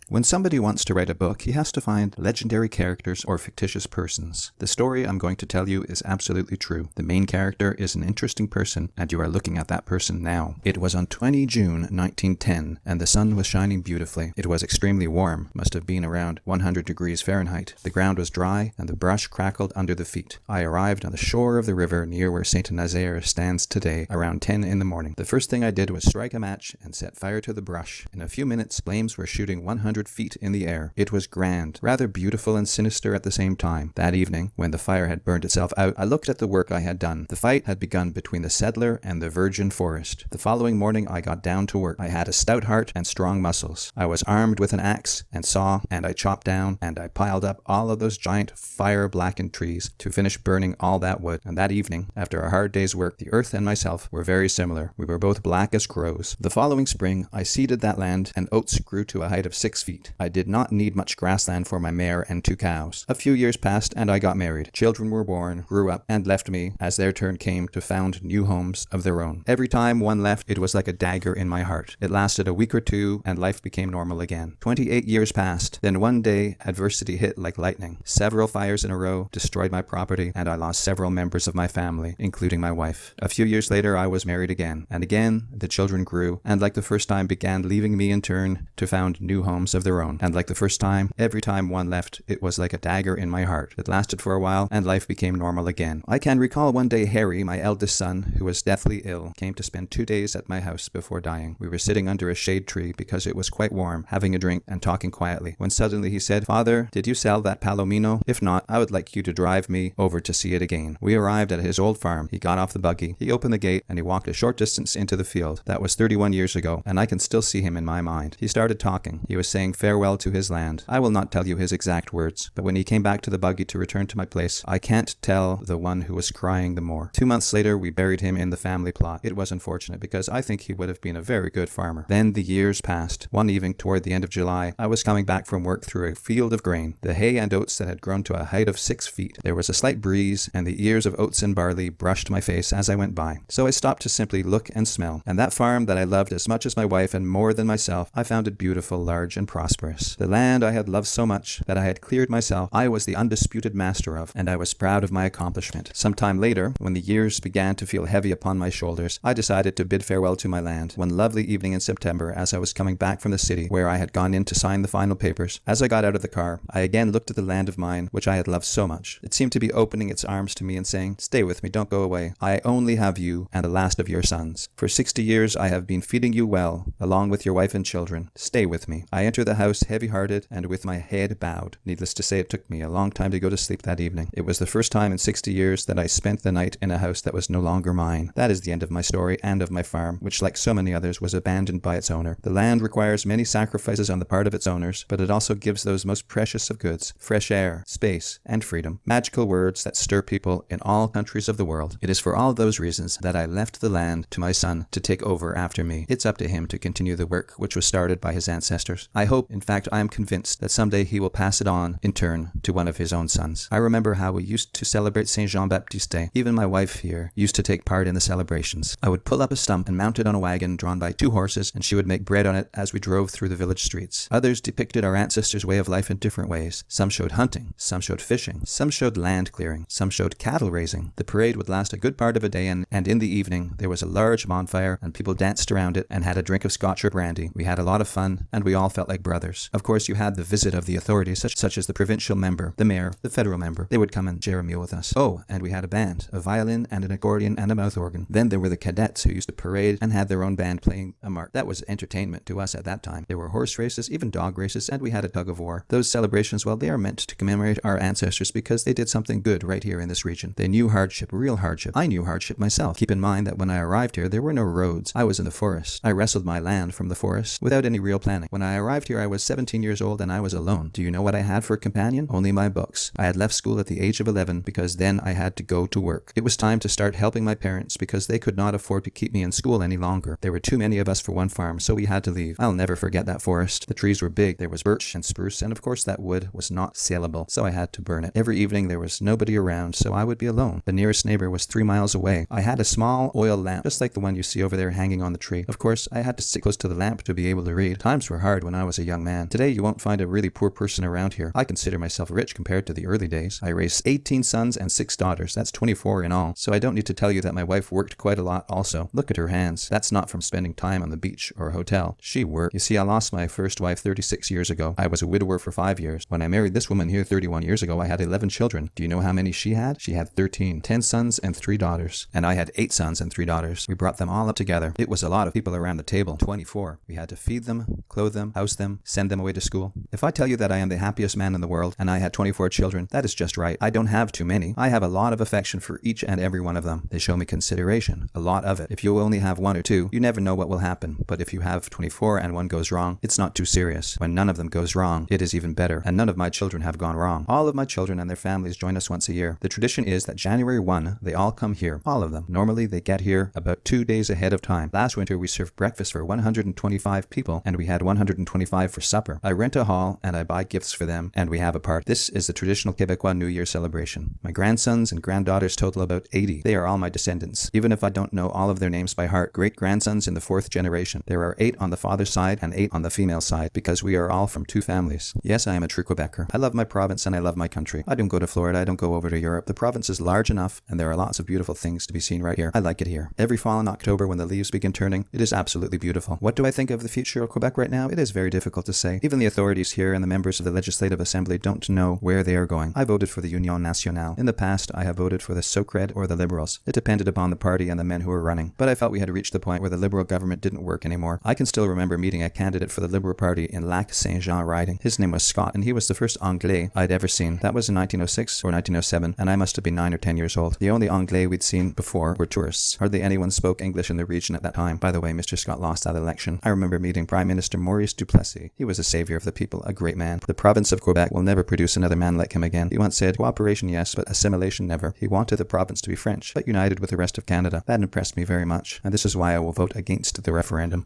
When somebody wants to write a book, he has to find legendary characters or fictitious persons. The story I'm going to tell you is absolutely true. The main character is an interesting person, and you are looking at that person now. It was on 20 June 1910, and the sun was shining beautifully. It was extremely warm, must have been around 100 degrees Fahrenheit. The ground was dry, and the brush crackled under the feet. I arrived on the shore of the river near where St. Nazaire stands today around 10 in the morning. The first thing I did was strike a match and set fire to the brush. In a few minutes, flames were shooting 100 feet in the air. It was grand, rather beautiful and sinister at the same time. That evening, when the fire had burned itself out, I looked at the work I had done. The fight had begun between the settler and the virgin forest. The following morning I got down to work. I had a stout heart and strong muscles. I was armed with an axe and saw, and I chopped down, and I piled up all of those giant fire-blackened trees to finish burning all that wood. And that evening, after a hard day's work, the earth and myself were very similar. We were both black as crows. The following spring, I seeded that land, and oats grew to a height of 6 feet. I did not need much grassland for my mare and 2 cows. A few years passed, and I got married. Children were born, grew up, and left me as their turn came to found new homes of their own. Every time one left, it was like a dagger in my heart. It lasted a week or two, and life became normal again. 28 years passed. Then one day, adversity hit like lightning. Several fires in a row destroyed my property, and I lost several members of my family, including my wife. A few years later, I was married again, and again the children grew, and like the first time began leaving me in turn to found new homes of their own. And like the first time, every time one left, it was like a dagger in my heart. It lasted for a while, and life became normal again. I can recall one day Harry, my eldest son, who was deathly ill, came to spend 2 days at my house before dying. We were sitting under a shade tree because it was quite warm, having a drink and talking quietly, when suddenly he said, "Father, did you sell that Palomino? If not, I would like you to drive me over to see it again." We arrived at his old farm. He got off the buggy, he opened the gate, and he walked a short distance into the field. That was 31 years ago, and I can still see him in my mind. He started talking. He was saying farewell to his land. I will not tell you his exact words, but when he came back to the buggy to return to my place, I can't tell the one who was crying the more. 2 months later, we buried him in the family plot. It was unfortunate because I think he would have been a very good farmer. Then the years passed. One evening toward the end of July, I was coming back from work through a field of grain, the hay and oats that had grown to a height of 6 feet. There was a slight breeze, and the ears of oats and barley brushed my face as I went by. So I stopped to simply look and smell. And that farm that I loved as much as my wife and more than myself, I found it beautiful, large, and prosperous. The land I had loved so much that I had cleared myself, I was the undisputed master of, and I was proud of my accomplishment. Some time later, when the years began to feel heavy upon my shoulders, I decided to bid farewell to my land. One lovely evening in September, as I was coming back from the city where I had gone in to sign the final papers, as I got out of the car, I again looked at the land of mine, which I had loved so much. It seemed to be opening its arms to me and saying, "Stay with me, don't go away. I only have you and the last of your sons. For 60 years I have been feeding you well, along with your wife and children. Stay with me." I entered the house heavy-hearted and with my head bowed. Needless to say, it took me a long time to go to sleep that evening. It was the first time in 60 years that I spent the night in a house that was no longer mine. That is the end of my story and of my farm, which, like so many others, was abandoned by its owner. The land requires many sacrifices on the part of its owners, but it also gives those most precious of goods: fresh air, space, and freedom. Magical words that stir people in all countries of the world. It is for all those reasons that I left the land to my son to take over after me. It's up to him to continue the work which was started by his ancestors. I hope, in fact, I am convinced that someday he will pass it on in turn to one of his own sons. I remember how we used to celebrate Saint Jean-Baptiste Day. Even my wife here used to take part in the celebrations. I would pull up a stump and mount it on a wagon drawn by 2 horses, and she would make bread on it as we drove through the village streets. Others depicted our ancestors' way of life in different ways. Some showed hunting, some showed fishing, some showed land clearing, some showed cattle raising. The parade would last a good part of a day, and in the evening there was a large bonfire, and people danced around it and had a drink of scotch or brandy. We had a lot of fun, and we all felt like brothers. Of course, you had the visit of the authorities, such as the provincial member, the mayor, the federal member. They would come and share a meal with us. Oh, and we had a band, a violin and an accordion and a mouth organ. Then there were the cadets who used to parade and had their own band playing a march. That was entertainment to us at that time. There were horse races, even dog races, and we had a tug of war. Those celebrations, well, they are meant to commemorate our ancestors because they did something good right here in this region. They knew hardship, real hardship. I knew hardship myself. Keep in mind that when I arrived here, there were no roads. I was in the forest. I wrestled my land from the forest without any real planning. When I arrived here, I was 17 years old and I was alone. Do you know what I had for a companion? Only my books. I had left school at the age of 11 because then I had to go to work. It was time to start helping my parents because they could not afford to keep me in school any longer. There were too many of us for one farm, so we had to leave. I'll never forget that forest. The trees were big. There was birch and spruce, and of course that wood was not saleable, so I had to burn it. Every evening there was nobody around, so I would be alone. The nearest neighbor was 3 miles away. I had a small oil lamp, just like the one you see over there hanging on the tree. Of course, I had to sit close to the lamp to be able to read. Times were hard when I was was a young man. Today you won't find a really poor person around here. I consider myself rich compared to the early days. I raised 18 sons and 6 daughters. That's 24 in all. So I don't need to tell you that my wife worked quite a lot also. Look at her hands. That's not from spending time on the beach or a hotel. She worked. You see, I lost my first wife 36 years ago. I was a widower for 5 years. When I married this woman here 31 years ago, I had 11 children. Do you know how many she had? She had 13. 10 sons and 3 daughters. And I had 8 sons and 3 daughters. We brought them all up together. It was a lot of people around the table. 24. We had to feed them, clothe them, house them, send them away to school. If I tell you that I am the happiest man in the world and I had 24 children, that is just right. I don't have too many. I have a lot of affection for each and every one of them. They show me consideration. A lot of it. If you only have 1 or 2, you never know what will happen. But if you have 24 and one goes wrong, it's not too serious. When none of them goes wrong, it is even better. And none of my children have gone wrong. All of my children and their families join us once a year. The tradition is that January 1, they all come here. All of them. Normally, they get here about 2 days ahead of time. Last winter, we served breakfast for 125 people, and we had 125 for supper. I rent a hall, and I buy gifts for them, and we have a party. This is the traditional Quebecois New Year celebration. My grandsons and granddaughters total about 80. They are all my descendants. Even if I don't know all of their names by heart, great-grandsons in the 4th generation. There are 8 on the father's side and 8 on the female side, because we are all from 2 families. Yes, I am a true Quebecer. I love my province and I love my country. I don't go to Florida, I don't go over to Europe. The province is large enough, and there are lots of beautiful things to be seen right here. I like it here. Every fall in October when the leaves begin turning, it is absolutely beautiful. What do I think of the future of Quebec right now? It is very difficult to say. Even the authorities here and the members of the Legislative Assembly don't know where they are going. I voted for the Union Nationale. In the past, I have voted for the Socred or the Liberals. It depended upon the party and the men who were running. But I felt we had reached the point where the Liberal government didn't work anymore. I can still remember meeting a candidate for the Liberal Party in Lac Saint-Jean riding. His name was Scott, and he was the first Anglais I'd ever seen. That was in 1906 or 1907, and I must have been 9 or 10 years old. The only Anglais we'd seen before were tourists. Hardly anyone spoke English in the region at that time. By the way, Mr. Scott lost that election. I remember meeting Prime Minister Maurice Duplessis. He was a savior of the people, a great man. The province of Quebec will never produce another man like him again. He once said, cooperation yes, but assimilation never. He wanted the province to be French, but united with the rest of Canada. That impressed me very much, and this is why I will vote against the referendum.